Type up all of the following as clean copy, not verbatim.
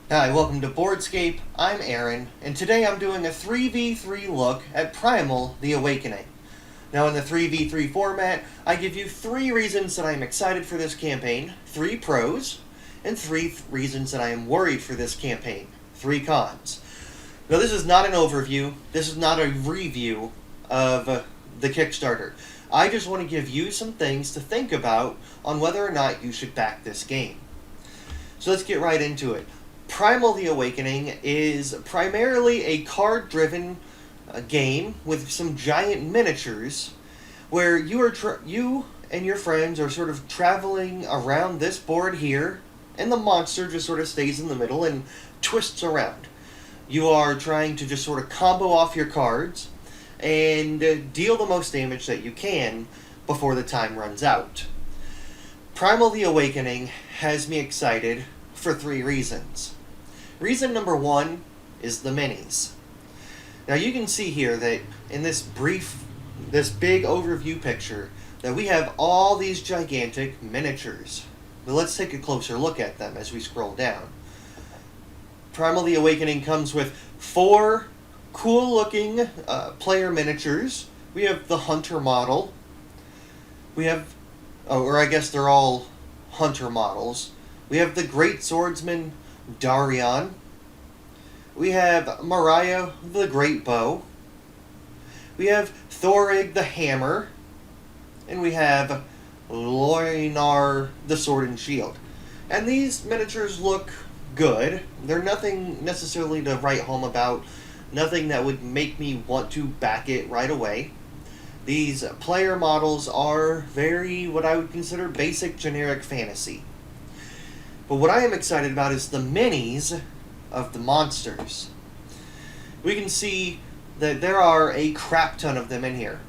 Hi, welcome to Boardscape. I'm Aaron, and today I'm doing a 3v3 look at Primal the Awakening. Now in the 3v3 format, I give you 3 reasons that I am excited for this campaign, 3 pros, and 3 reasons that I am worried for this campaign, 3 cons. Now this is not an overview, this is not a review of the Kickstarter. I just want to give you some things to think about on whether or not you should back this game. So let's get right into it. Primal the Awakening is primarily a card-driven game with some giant miniatures where you and your friends are sort of traveling around this board here, and the monster just sort of stays in the middle and twists around. You are trying to just sort of combo off your cards and deal the most damage that you can before the time runs out. Primal the Awakening has me excited for 3 reasons. Reason number 1 is the minis. Now you can see here that in this big overview picture, that we have all these gigantic miniatures. But let's take a closer look at them as we scroll down. Primal the Awakening comes with 4 cool looking player miniatures. We have the Hunter model. We have, or I guess they're all Hunter models. We have the Great Swordsman Darion. We have Mariah the Great Bow. We have Thorig the Hammer. And we have Loinar the Sword and Shield. And these miniatures look good. They're nothing necessarily to write home about. Nothing that would make me want to back it right away. These player models are very, what I would consider, basic generic fantasy. But what I am excited about is the minis of the monsters. We can see that there are a crap ton of them in here.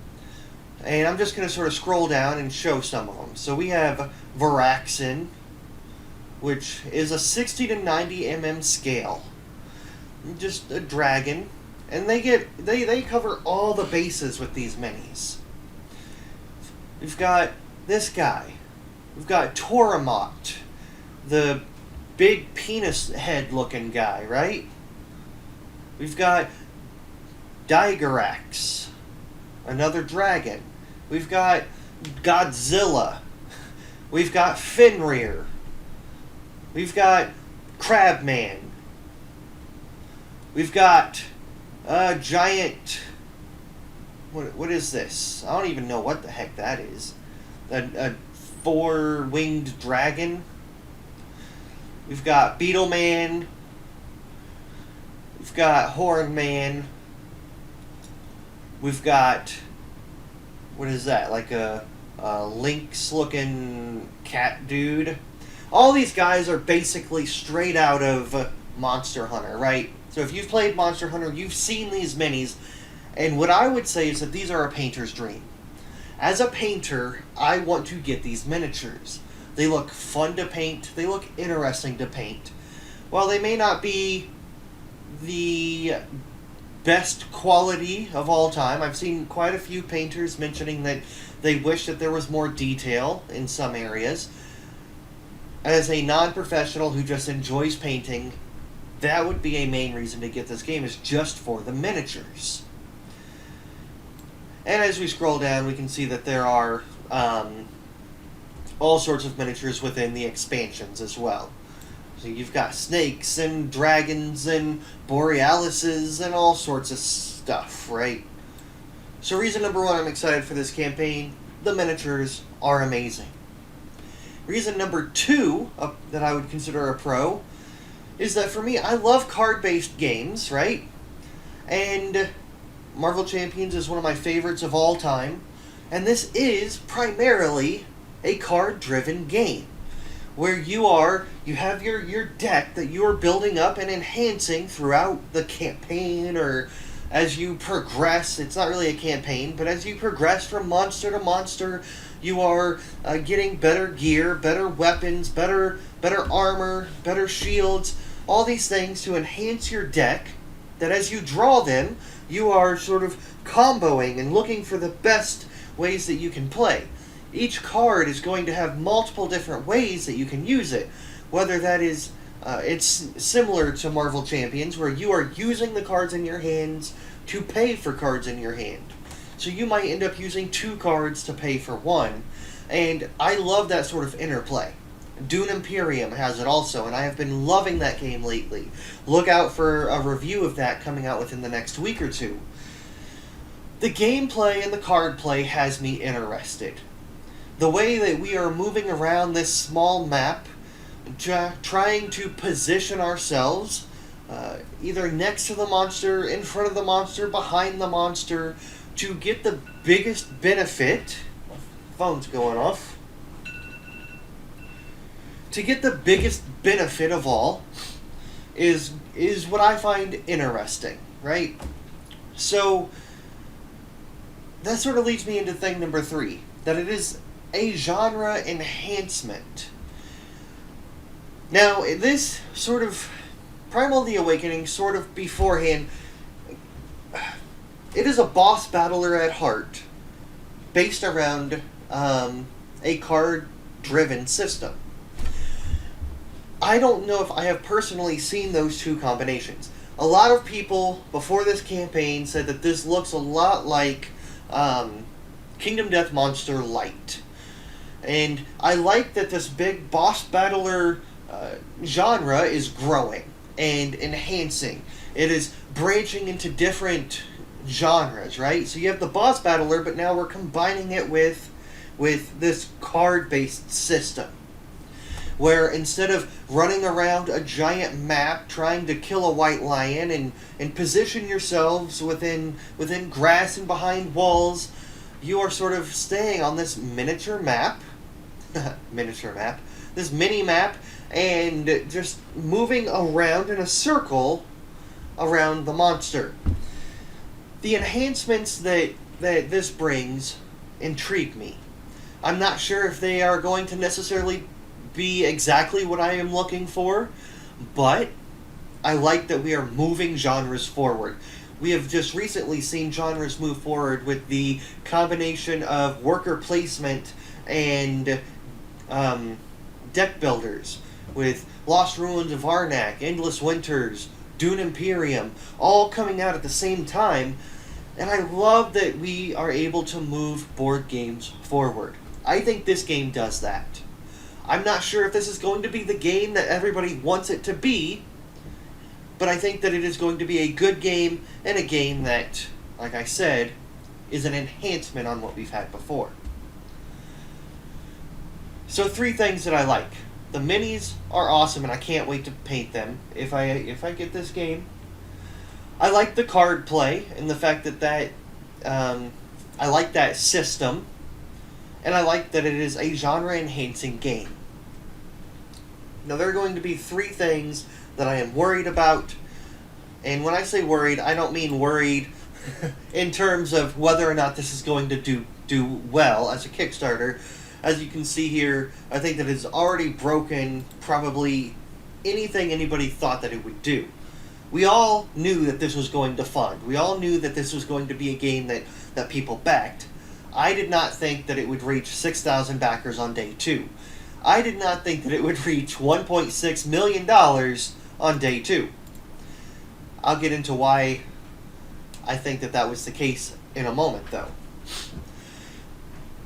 And I'm just going to sort of scroll down and show some of them. So we have Varaxin, which is a 60 to 90 mm scale. Just a dragon. And they cover all the bases with these minis. We've got this guy. We've got Toramot, the big penis head looking guy, right? We've got Digerax, another dragon. We've got Godzilla. We've got Fenrir. We've got Crabman. We've got a giant... What is this? I don't even know what the heck that is. A 4-winged dragon. We've got Beetleman. We've got Hornman. We've got... What is that? Like a lynx-looking cat dude. All these guys are basically straight out of Monster Hunter, right? So if you've played Monster Hunter, you've seen these minis. And what I would say is that these are a painter's dream. As a painter, I want to get these miniatures. They look fun to paint. They look interesting to paint. While they may not be the best quality of all time, I've seen quite a few painters mentioning that they wish that there was more detail in some areas. As a non-professional who just enjoys painting, that would be a main reason to get this game, is just for the miniatures. And as we scroll down, we can see that there are all sorts of miniatures within the expansions as well. So you've got snakes and dragons and borealises and all sorts of stuff, right? So reason number 1 I'm excited for this campaign, the miniatures are amazing. Reason number 2 that I would consider a pro is that for me, I love card-based games, right? And Marvel Champions is one of my favorites of all time. And this is primarily a card-driven game, where you have your deck that you are building up and enhancing throughout the campaign, or as you progress. It's not really a campaign, but as you progress from monster to monster, you are getting better gear, better weapons, better armor, better shields, all these things to enhance your deck, that as you draw them, you are sort of comboing and looking for the best ways that you can play. Each card is going to have multiple different ways that you can use it, whether that is It's similar to Marvel Champions, where you are using the cards in your hands to pay for cards in your hand. So you might end up using 2 cards to pay for 1, and I love that sort of interplay. Dune Imperium has it also, and I have been loving that game lately. Look out for a review of that coming out within the next week or 2. The gameplay and the card play has me interested. The way that we are moving around this small map, trying to position ourselves either next to the monster, in front of the monster, behind the monster, to get the biggest benefit. My phone's going off. To get the biggest benefit of all is what I find interesting, right? So that sort of leads me into thing number 3, that it is a genre enhancement. Now, this sort of Primal the Awakening, sort of beforehand, it is a boss battler at heart, based around a card-driven system. I don't know if I have personally seen those 2 combinations. A lot of people before this campaign said that this looks a lot like Kingdom Death Monster Light. And I like that this big boss battler genre is growing and enhancing. It is branching into different genres, right? So you have the boss battler, but now we're combining it with this card-based system, where instead of running around a giant map trying to kill a white lion and position yourselves within grass and behind walls, you are sort of staying on this miniature map, this mini map, and just moving around in a circle around the monster. The enhancements that this brings intrigue me. I'm not sure if they are going to necessarily be exactly what I am looking for, but I like that we are moving genres forward. We have just recently seen genres move forward with the combination of worker placement and deck builders, with Lost Ruins of Arnak, Endless Winters, Dune Imperium, all coming out at the same time, and I love that we are able to move board games forward. I think this game does that. I'm not sure if this is going to be the game that everybody wants it to be, but I think that it is going to be a good game, and a game that, like I said, is an enhancement on what we've had before. So 3 things that I like. The minis are awesome, and I can't wait to paint them if I get this game. I like the card play and the fact that I like that system, and I like that it is a genre-enhancing game. Now, there are going to be 3 things that I am worried about, and when I say worried, I don't mean worried in terms of whether or not this is going to do well as a Kickstarter. As you can see here, I think that it's already broken probably anything anybody thought that it would do. We all knew that this was going to fund. We all knew that this was going to be a game that people backed. I did not think that it would reach 6,000 backers on day 2. I did not think that it would reach $1.6 million on day 2. I'll get into why I think that was the case in a moment, though.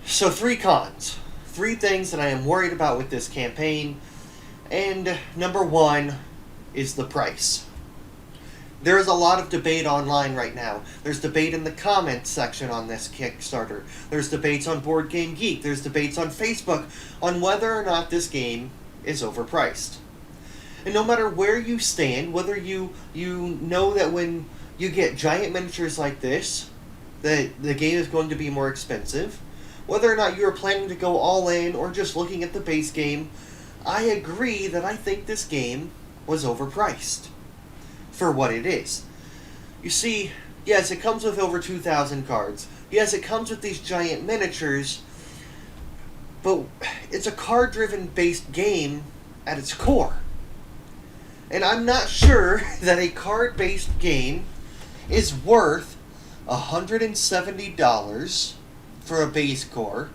So 3 cons. 3 things that I am worried about with this campaign. And number 1 is the price. There is a lot of debate online right now. There's debate in the comments section on this Kickstarter. There's debates on Board Game Geek. There's debates on Facebook on whether or not this game is overpriced. And no matter where you stand, whether you know that when you get giant miniatures like this, that the game is going to be more expensive, whether or not you are planning to go all in or just looking at the base game, I agree that I think this game was overpriced for what it is. You see, yes, it comes with over 2,000 cards. Yes, it comes with these giant miniatures, but it's a card-driven based game at its core. And I'm not sure that a card-based game is worth $170 for a base core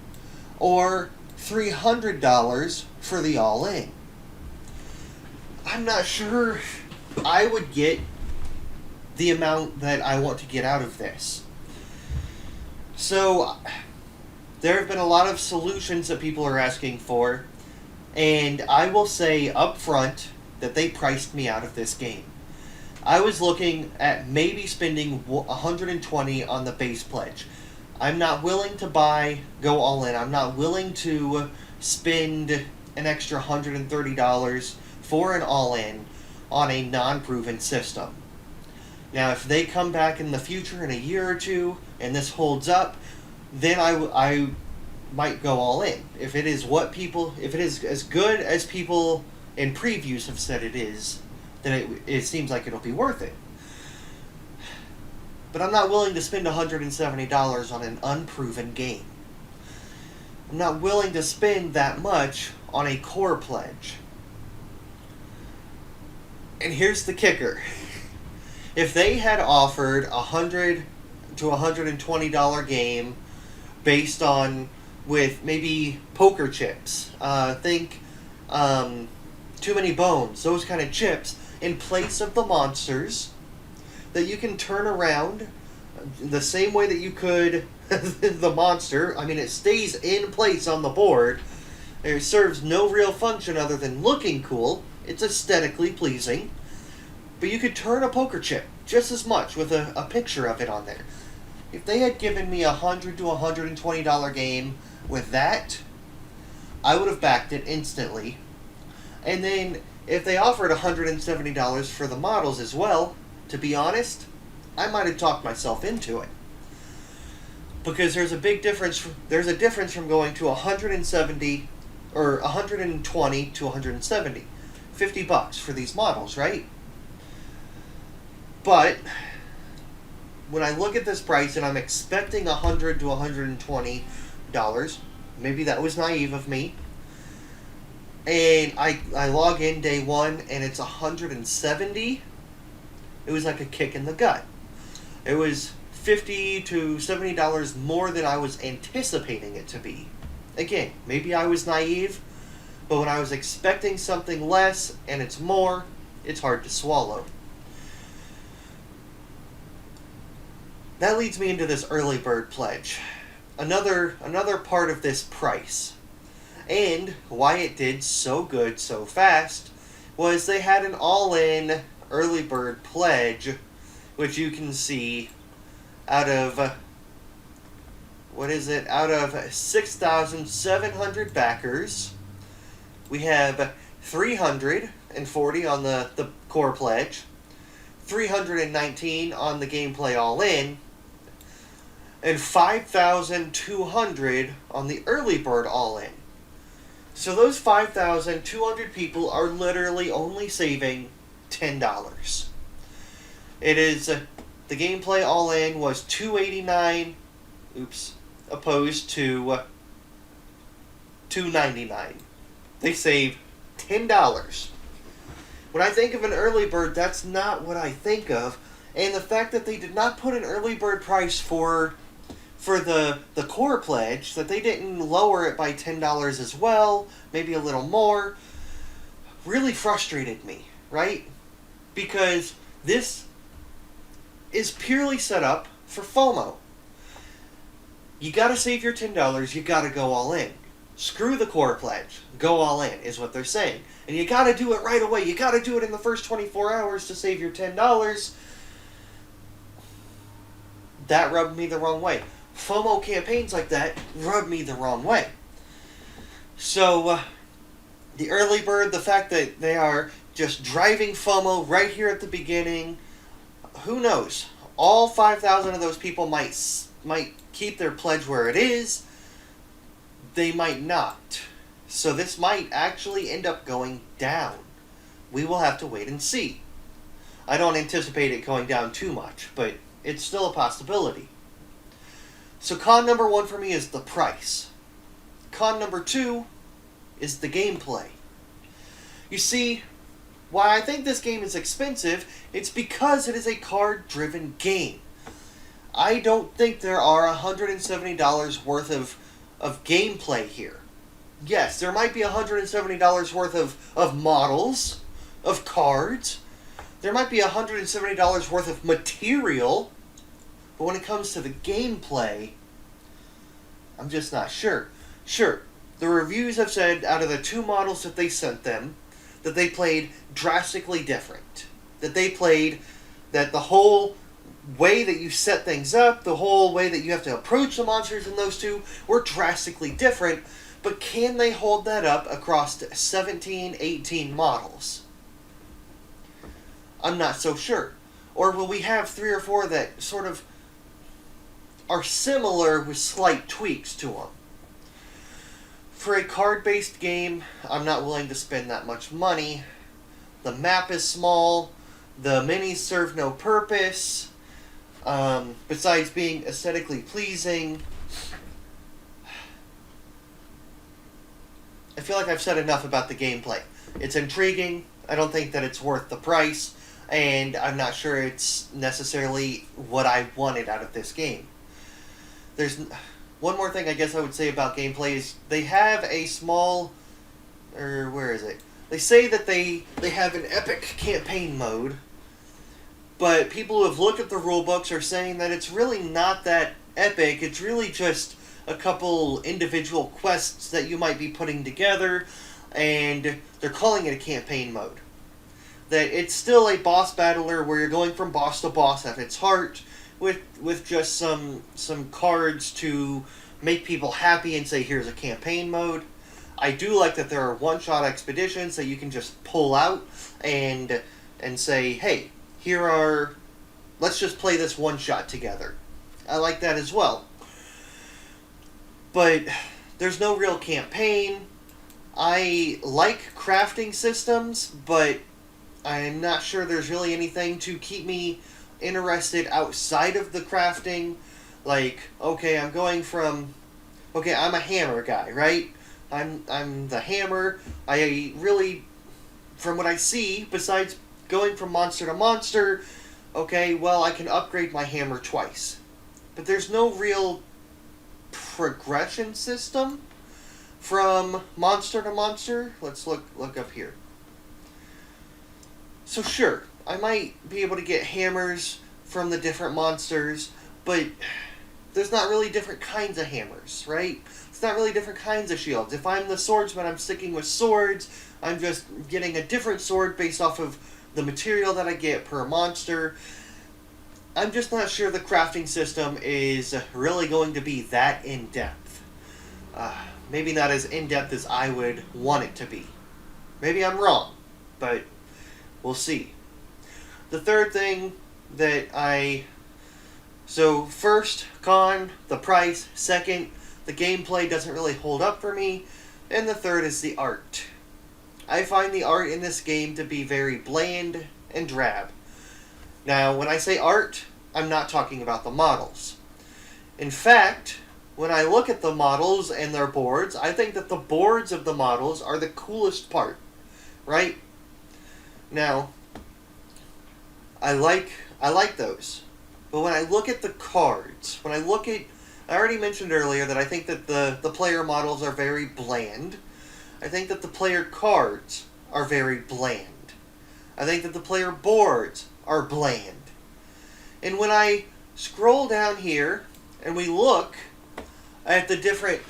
or $300 for the all-in. I'm not sure I would get the amount that I want to get out of this. So, there have been a lot of solutions that people are asking for, and I will say up front that they priced me out of this game. I was looking at maybe spending $120 on the base pledge. I'm not willing to go all in. I'm not willing to spend an extra $130 for an all-in on a non-proven system. Now, if they come back in the future in a year or two and this holds up, then I might go all in. If it is as good as people in previews have said it is, then it seems like it'll be worth it. But I'm not willing to spend $170 on an unproven game. I'm not willing to spend that much on a core pledge. And here's the kicker. If they had offered $100 to $120 game based on, with maybe poker chips, think Too Many Bones, those kind of chips, in place of the monsters, that you can turn around the same way that you could the monster. I mean, it stays in place on the board. It serves no real function other than looking cool. It's aesthetically pleasing. But you could turn a poker chip just as much with a picture of it on there. If they had given me $100 to $120 game with that, I would have backed it instantly. And then if they offered $170 for the models as well, to be honest, I might have talked myself into it. Because there's a big difference. There's a difference from going to 170 or 120 to 170. $50 for these models, right? But when I look at this price and I'm expecting $100 to $120, maybe that was naive of me. And I log in day one and it's $170. It was like a kick in the gut. It was $50 to $70 more than I was anticipating it to be. Again, maybe I was naive, but when I was expecting something less and it's more, it's hard to swallow. That leads me into this early bird pledge. Another part of this price. And why it did so good so fast was they had an all-in early bird pledge, which you can see out of, out of 6,700 backers, we have 340 on the core pledge, 319 on the gameplay all-in, and 5,200 on the early bird all-in. So those 5,200 people are literally only saving $10. It is, the gameplay all-in was $289, opposed to $299. They save $10. When I think of an early bird, that's not what I think of. And the fact that they did not put an early bird price for the core pledge, that they didn't lower it by $10 as well, maybe a little more, really frustrated me, right? Because this is purely set up for FOMO. You gotta save your $10, you gotta go all in. Screw the core pledge, go all in, is what they're saying. And you gotta do it right away, you gotta do it in the first 24 hours to save your $10. That rubbed me the wrong way. FOMO campaigns like that rub me the wrong way. So, the early bird, the fact that they are just driving FOMO right here at the beginning, who knows? All 5,000 of those people might keep their pledge where it is. They might not. So this might actually end up going down. We will have to wait and see. I don't anticipate it going down too much, but it's still a possibility. So con number one for me is the price. Con number two is the gameplay. You see, why I think this game is expensive, it's because it is a card-driven game. I don't think there are $170 worth of gameplay here. Yes, there might be $170 worth of models, of cards. There might be $170 worth of material, but when it comes to the gameplay, I'm just not sure. Sure, the reviews have said out of the 2 models that they sent them, that they played drastically different. That the whole way that you set things up, the whole way that you have to approach the monsters in those 2 were drastically different, but can they hold that up across 17, 18 models? I'm not so sure. Or will we have 3 or 4 that sort of are similar with slight tweaks to them? For a card-based game, I'm not willing to spend that much money. The map is small. The minis serve no purpose. Besides being aesthetically pleasing. I feel like I've said enough about the gameplay. It's intriguing. I don't think that it's worth the price. And I'm not sure it's necessarily what I wanted out of this game. There's one more thing I guess I would say about gameplay is they have a small, or where is it? They say that they have an epic campaign mode, but people who have looked at the rulebooks are saying that it's really not that epic. It's really just a couple individual quests that you might be putting together, and they're calling it a campaign mode. That it's still a boss battler where you're going from boss to boss at its heart, with just some cards to make people happy and say, here's a campaign mode. I do like that there are one-shot expeditions that you can just pull out and say, hey, let's just play this one-shot together. I like that as well. But there's no real campaign. I like crafting systems, but I'm not sure there's really anything to keep me interested outside of the crafting. Like, okay, I'm a hammer guy, right? I'm the hammer. I really, from what I see, besides going from monster to monster, okay, well, I can upgrade my hammer twice. But there's no real progression system from monster to monster. Let's look up here. So sure, I might be able to get hammers from the different monsters, but there's not really different kinds of hammers, right? It's not really different kinds of shields. If I'm the swordsman, I'm sticking with swords. I'm just getting a different sword based off of the material that I get per monster. I'm just not sure the crafting system is really going to be that in-depth. Maybe not as in-depth as I would want it to be. Maybe I'm wrong, but we'll see. The third thing so first, con, the price. Second, the gameplay doesn't really hold up for me. And the third is the art. I find the art in this game to be very bland and drab. Now, when I say art, I'm not talking about the models. In fact, when I look at the models and their boards, I think that the boards of the models are the coolest part, right? Now, I like those. But when I look at the cards, I already mentioned earlier that I think that the player models are very bland. I think that the player cards are very bland. I think that the player boards are bland. And when I scroll down here and we look at the different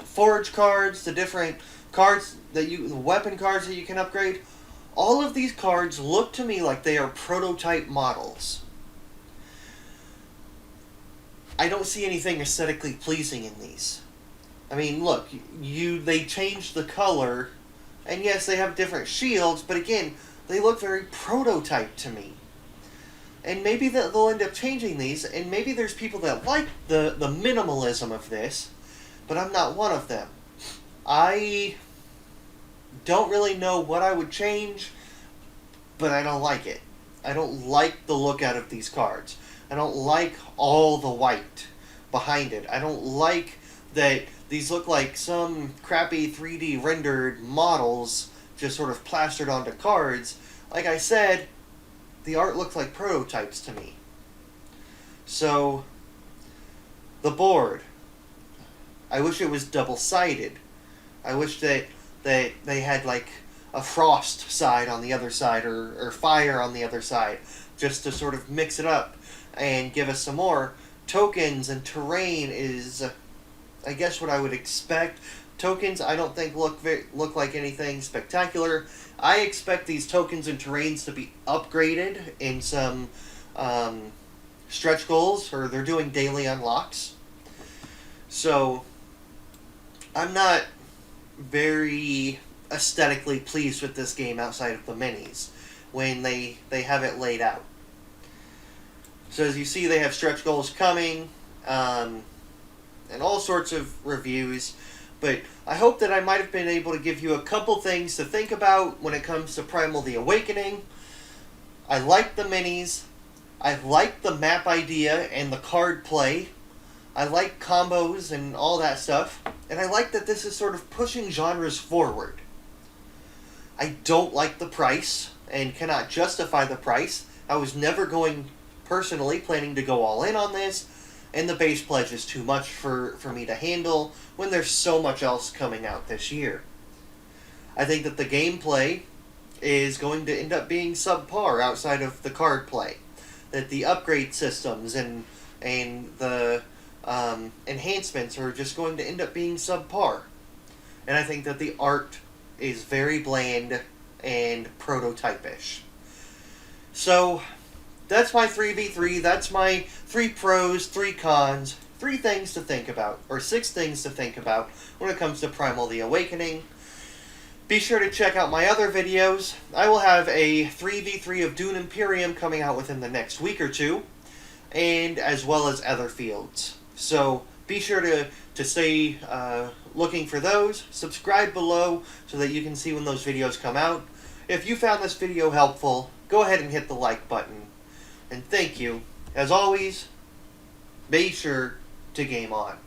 forge cards, the different cards the weapon cards that you can upgrade, all of these cards look to me like they are prototype models. I don't see anything aesthetically pleasing in these. I mean, look, they changed the color, and yes, they have different shields, but again, they look very prototype to me. And maybe they'll end up changing these, and maybe there's people that like the minimalism of this, but I'm not one of them. I don't really know what I would change, but I don't like it. I don't like the look out of these cards. I don't like all the white behind it. I don't like that these look like some crappy 3D rendered models just sort of plastered onto cards. Like I said, the art looks like prototypes to me. So, the board. I wish it was double-sided. I wish that they had like a frost side on the other side, or fire on the other side, just to sort of mix it up and give us some more. Tokens and terrain is, I guess, what I would expect. Tokens, I don't think look like anything spectacular. I expect these tokens and terrains to be upgraded in some stretch goals, or they're doing daily unlocks. So, I'm not very aesthetically pleased with this game outside of the minis when they have it laid out. So as you see, they have stretch goals coming, and all sorts of reviews. But I hope that I might have been able to give you a couple things to think about when it comes to Primal the Awakening. I like the minis. I like the map idea and the card play. I like combos and all that stuff. And I like that this is sort of pushing genres forward. I don't like the price and cannot justify the price. I was never personally planning to go all in on this. And the base pledge is too much for me to handle when there's so much else coming out this year. I think that the gameplay is going to end up being subpar outside of the card play. That the upgrade systems and the enhancements are just going to end up being subpar. And I think that the art is very bland and prototype-ish. So, that's my 3v3, that's my 3 pros, 3 cons, 3 things to think about, or 6 things to think about when it comes to Primal the Awakening. Be sure to check out my other videos. I will have a 3v3 of Dune Imperium coming out within the next week or two, and as well as other fields. So be sure to stay looking for those. Subscribe below so that you can see when those videos come out. If you found this video helpful, go ahead and hit the like button. And thank you. As always, be sure to game on.